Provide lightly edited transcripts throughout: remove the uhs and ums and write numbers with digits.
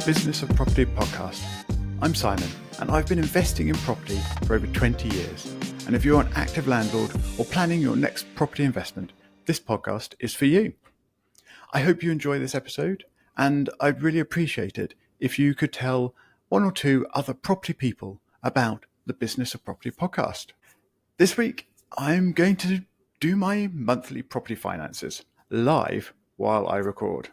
Business of Property podcast. I'm Simon, and I've been investing in property for over 20 years. And if you're an active landlord or planning your next property investment, this podcast is for you. I hope you enjoy this episode, and I'd really appreciate it if you could tell one or two other property people about the Business of Property podcast. This week, I'm going to do my monthly property finances live while I record.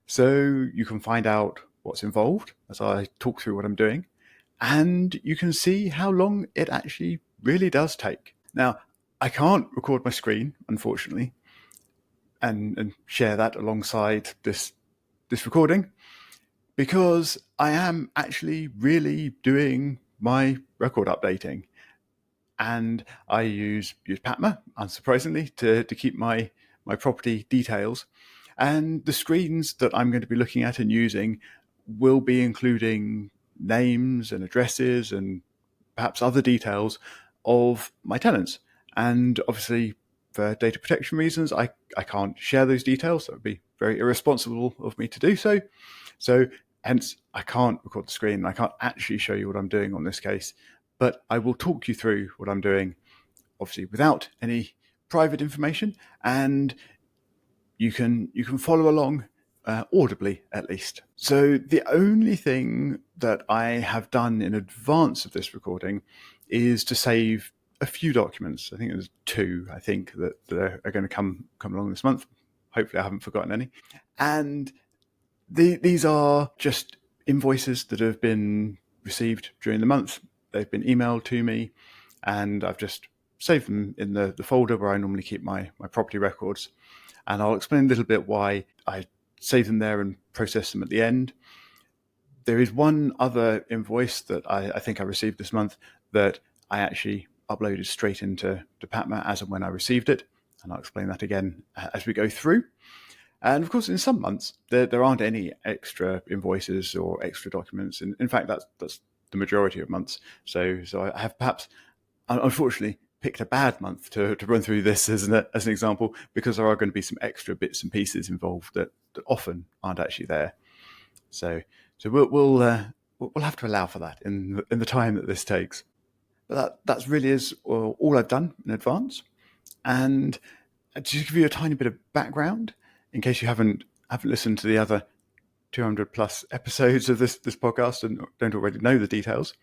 So you can find out what's involved as I talk through what I'm doing, and you can see how long it actually really does take. Now, I can't record my screen, unfortunately, and share that alongside this recording, because I am actually really doing my record updating. And I use PaTMa, unsurprisingly, to keep my property details. And the screens that I'm going to be looking at and using will be including names and addresses and perhaps other details of my tenants. And obviously, for data protection reasons, I can't share those details. That would be very irresponsible of me to do so. So hence, I can't record the screen. I can't actually show you what I'm doing on this case, but I will talk you through what I'm doing, obviously without any private information, and you can follow along audibly at least. So the only thing that I have done in advance of this recording is to save a few documents. I think there's two, that are going to come along this month. Hopefully I haven't forgotten any. And these are just invoices that have been received during the month. They've been emailed to me, and I've just saved them in the folder where I normally keep my property records. And I'll explain a little bit why I save them there and process them at the end. There is one other invoice that I think I received this month that I actually uploaded straight into PaTMa as and when I received it. And I'll explain that again as we go through. And of course, in some months, there aren't any extra invoices or extra documents. And in fact, that's the majority of months. So I have perhaps, unfortunately, picked a bad month to run through this as an example, because there are going to be some extra bits and pieces involved that often aren't actually there. So we'll have to allow for that in the time that this takes. But that really is all I've done in advance. And to give you a tiny bit of background, in case you haven't listened to the other 200 plus episodes of this podcast and don't already know the details,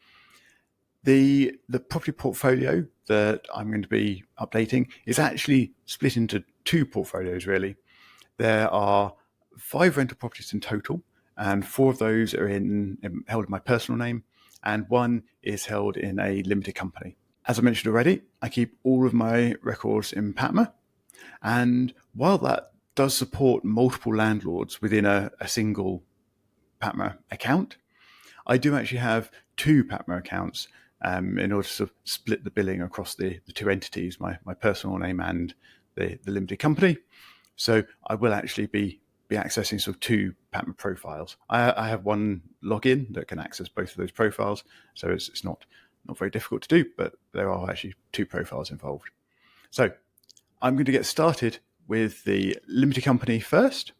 the property portfolio that I'm going to be updating is actually split into two portfolios, really. There are 5 rental properties in total, and 4 of those are held in my personal name, and 1 is held in a limited company. As I mentioned already, I keep all of my records in PaTMa, and while that does support multiple landlords within a single PaTMa account, I do actually have 2 PaTMa accounts in order to sort of split the billing across the 2 entities, my personal name and the limited company. So I will actually be accessing sort of 2 PaTMa profiles. I have one login that can access both of those profiles, so it's not very difficult to do, but there are actually 2 profiles involved. So I'm going to get started with the limited company first.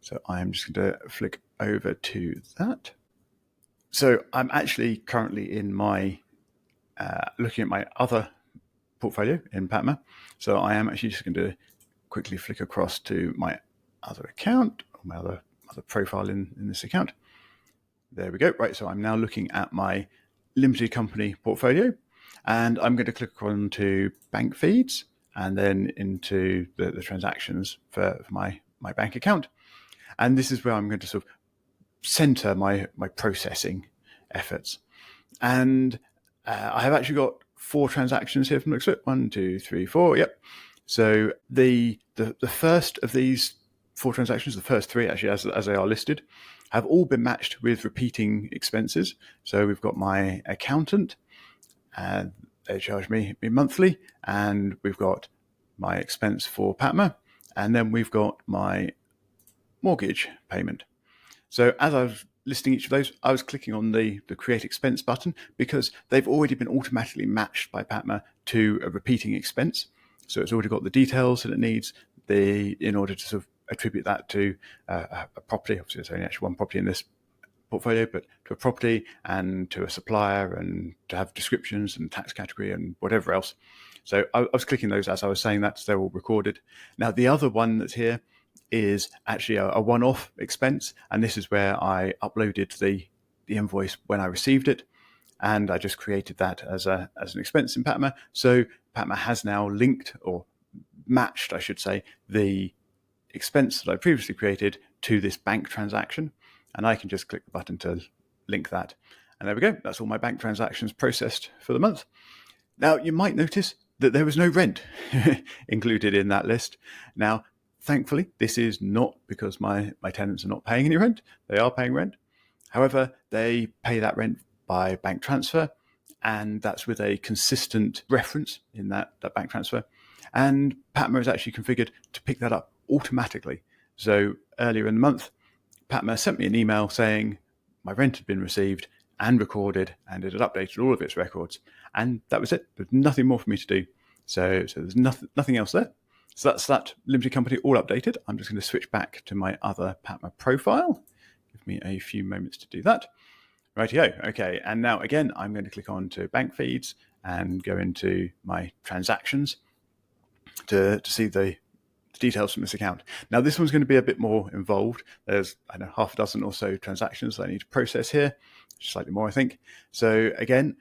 So I'm just going to flick over to that. So I'm actually currently in my looking at my other portfolio in PaTMa. So I am actually just going to quickly flick across to my other account, or my other profile in this account. There we go. Right, so I'm now looking at my limited company portfolio, and I'm going to click on to bank feeds and then into the transactions for my bank account. And this is where I'm going to sort of center my processing efforts. And I have actually got 4 transactions here from the looks of it. 1, 2, 3, 4. Yep. So the first of these 4 transactions, the first 3 actually, as they are listed, have all been matched with repeating expenses. So we've got my accountant, and they charge me monthly, and we've got my expense for PaTMa, and then we've got my mortgage payment. So as I was listing each of those, I was clicking on the create expense button because they've already been automatically matched by PaTMa to a repeating expense. So it's already got the details that it needs in order to sort of attribute that to a property. Obviously, there's only actually one property in this portfolio, but to a property and to a supplier, and to have descriptions and tax category and whatever else. So I was clicking those as I was saying that, so they're all recorded. Now, the other one that's here is actually a one-off expense, and this is where I uploaded the invoice when I received it, and I just created that as an expense in PaTMa. So PaTMa has now linked, or matched, I should say, the expense that I previously created to this bank transaction, and I can just click the button to link that. And there we go. That's all my bank transactions processed for the month. Now, you might notice that there was no rent included in that list. Now, thankfully, this is not because my tenants are not paying any rent. They are paying rent. However, they pay that rent by bank transfer, and that's with a consistent reference in that bank transfer. And PaTMa is actually configured to pick that up automatically. So earlier in the month, PaTMa sent me an email saying my rent had been received and recorded, and it had updated all of its records. And that was it. There's nothing more for me to do. So there's nothing else there. So that's that limited company all updated. I'm just going to switch back to my other PaTMa profile. Give me a few moments to do that. Rightio. Okay. And now again, I'm going to click on to bank feeds and go into my transactions to see the details from this account. Now, this one's going to be a bit more involved. There's, I don't know, half a dozen or so transactions that I need to process here, slightly more, I think. So again,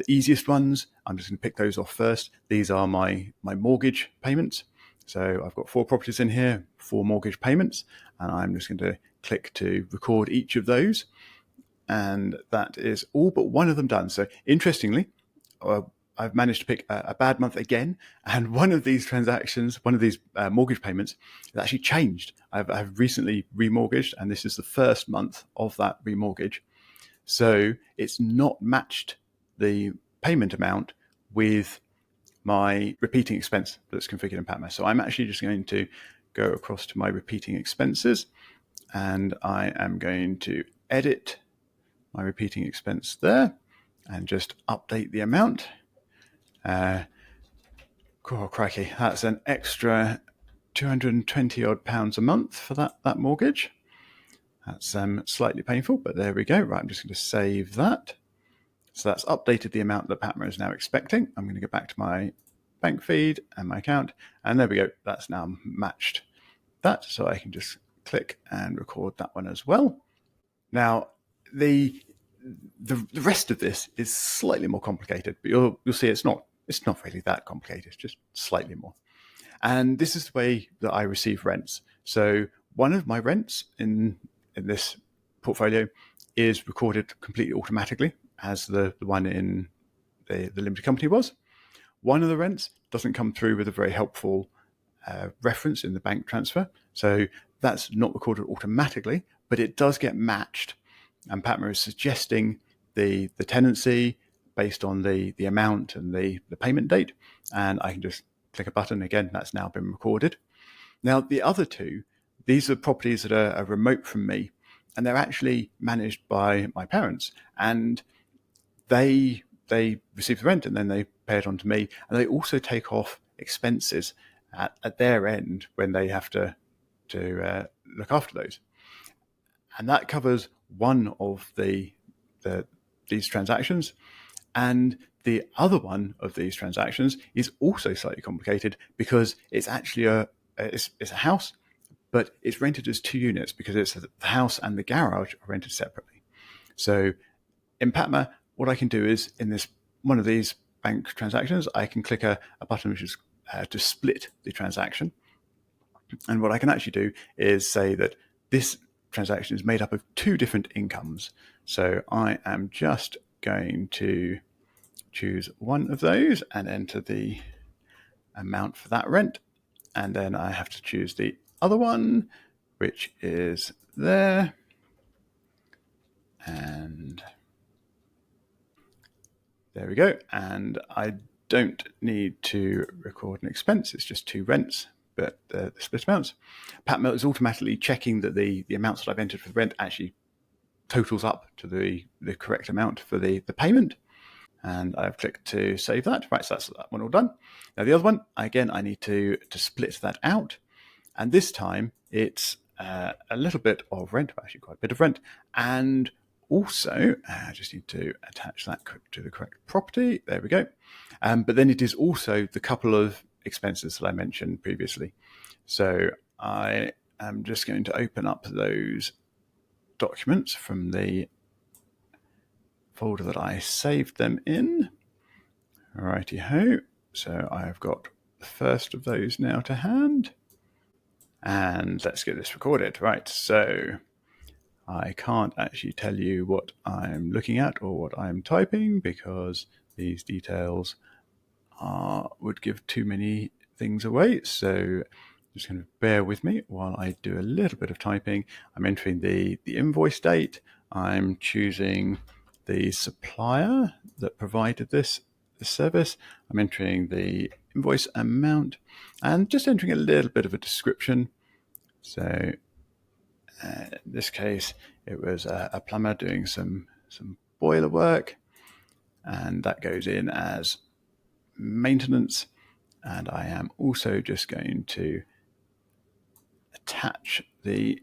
easiest ones, I'm just going to pick those off first. These are my mortgage payments. So I've got 4 properties in here, 4 mortgage payments, and I'm just going to click to record each of those. And that is all but one of them done. So interestingly, I've managed to pick a bad month again, and one of these transactions, one of these mortgage payments, has actually changed. I've recently remortgaged, and this is the first month of that remortgage. So it's not matched the payment amount with my repeating expense that's configured in PaTMa. So I'm actually just going to go across to my repeating expenses, and I am going to edit my repeating expense there and just update the amount. Oh, crikey, that's an extra 220 odd pounds a month for that mortgage. That's slightly painful, but there we go. Right, I'm just going to save that. So that's updated the amount that PaTMa is now expecting. I'm going to go back to my bank feed and my account, and there we go. That's now matched that, so I can just click and record that one as well. Now, the rest of this is slightly more complicated, but you'll see it's not really that complicated. It's just slightly more. And this is the way that I receive rents. So one of my rents in this portfolio is recorded completely automatically, as the one in the limited company was. One of the rents doesn't come through with a very helpful reference in the bank transfer. So that's not recorded automatically, but it does get matched. And PaTMa is suggesting the tenancy based on the amount and the payment date. And I can just click a button. Again, that's now been recorded. Now, the other 2, these are properties that are remote from me, and they're actually managed by my parents. And they receive the rent, and then they pay it on to me. And they also take off expenses at their end when they have to look after those. And that covers one of these transactions. And the other one of these transactions is also slightly complicated because it's actually it's a house, but it's rented as 2 units because it's the house and the garage are rented separately. So in PaTMa, what I can do is in this one of these bank transactions, I can click a button which is to split the transaction. And what I can actually do is say that this transaction is made up of 2 different incomes. So I am just going to choose one of those and enter the amount for that rent. And then I have to choose the other one, which is there. And there we go. And I don't need to record an expense. It's just 2 rents, but the split amounts. PaTMa is automatically checking that the amounts that I've entered for the rent actually totals up to the correct amount for the payment. And I've clicked to save that. Right, so that's that one all done. Now the other one, again, I need to split that out. And this time it's a little bit of rent, actually quite a bit of rent, and also, I just need to attach that to the correct property. There we go. But then it is also the couple of expenses that I mentioned previously. So I am just going to open up those documents from the folder that I saved them in. Righty-ho. So I've got the first of those now to hand. And let's get this recorded. Right, so I can't actually tell you what I'm looking at or what I'm typing because these details would give too many things away. So just going to bear with me while I do a little bit of typing. I'm entering the invoice date. I'm choosing the supplier that provided this service. I'm entering the invoice amount and just entering a little bit of a description. So in this case, it was a plumber doing some boiler work, and that goes in as maintenance. And I am also just going to attach the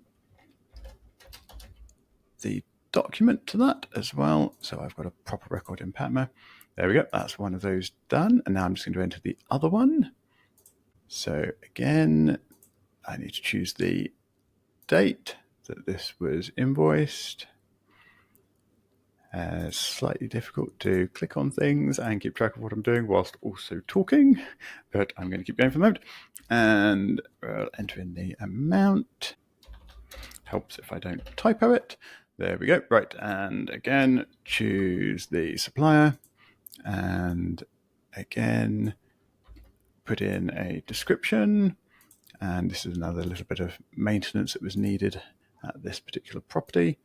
document to that as well. So I've got a proper record in PaTMa. There we go. That's one of those done. And now I'm just going to enter the other one. So again, I need to choose the date that this was invoiced. Slightly difficult to click on things and keep track of what I'm doing whilst also talking, but I'm going to keep going for the moment. And we'll enter in the amount. Helps if I don't typo it. There we go. Right, and again, choose the supplier, and again, put in a description. And this is another little bit of maintenance that was needed at this particular property.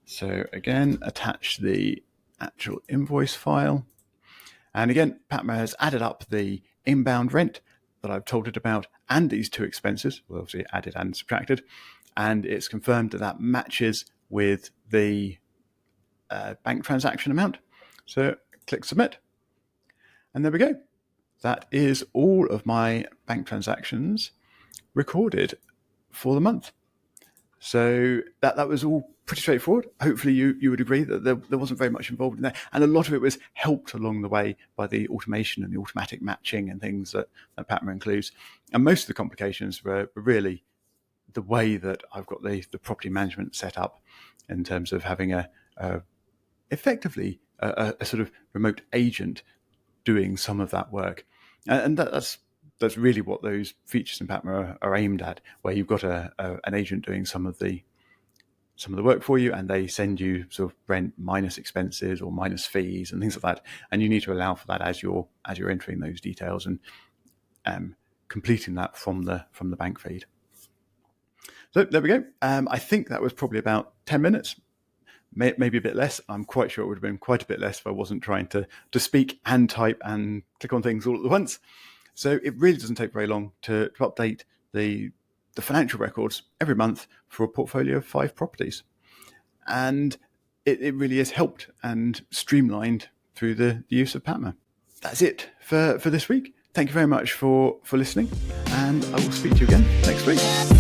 So again, attach the actual invoice file. And again, PaTMa has added up the inbound rent that I've told it about and these two expenses, well, obviously added and subtracted, and it's confirmed that that matches with the bank transaction amount. So click submit. And there we go. That is all of my bank transactions recorded for the month. So that was all pretty straightforward. Hopefully you would agree that there wasn't very much involved in there. And a lot of it was helped along the way by the automation and the automatic matching and things that PaTMa includes. And most of the complications were really the way that I've got the property management set up in terms of having effectively a sort of remote agent doing some of that work. And that's really what those features in PaTMa are aimed at, where you've got an agent doing some of the work for you, and they send you sort of rent minus expenses or minus fees and things like that, and you need to allow for that as you're entering those details and completing that from the bank feed. So there we go. I think that was probably about 10 minutes, maybe a bit less. I'm quite sure it would have been quite a bit less if I wasn't trying to speak and type and click on things all at once. So it really doesn't take very long to update the financial records every month for a portfolio of 5 properties. And it really has helped and streamlined through the use of PaTMa. That's it for this week. Thank you very much for listening, and I will speak to you again next week.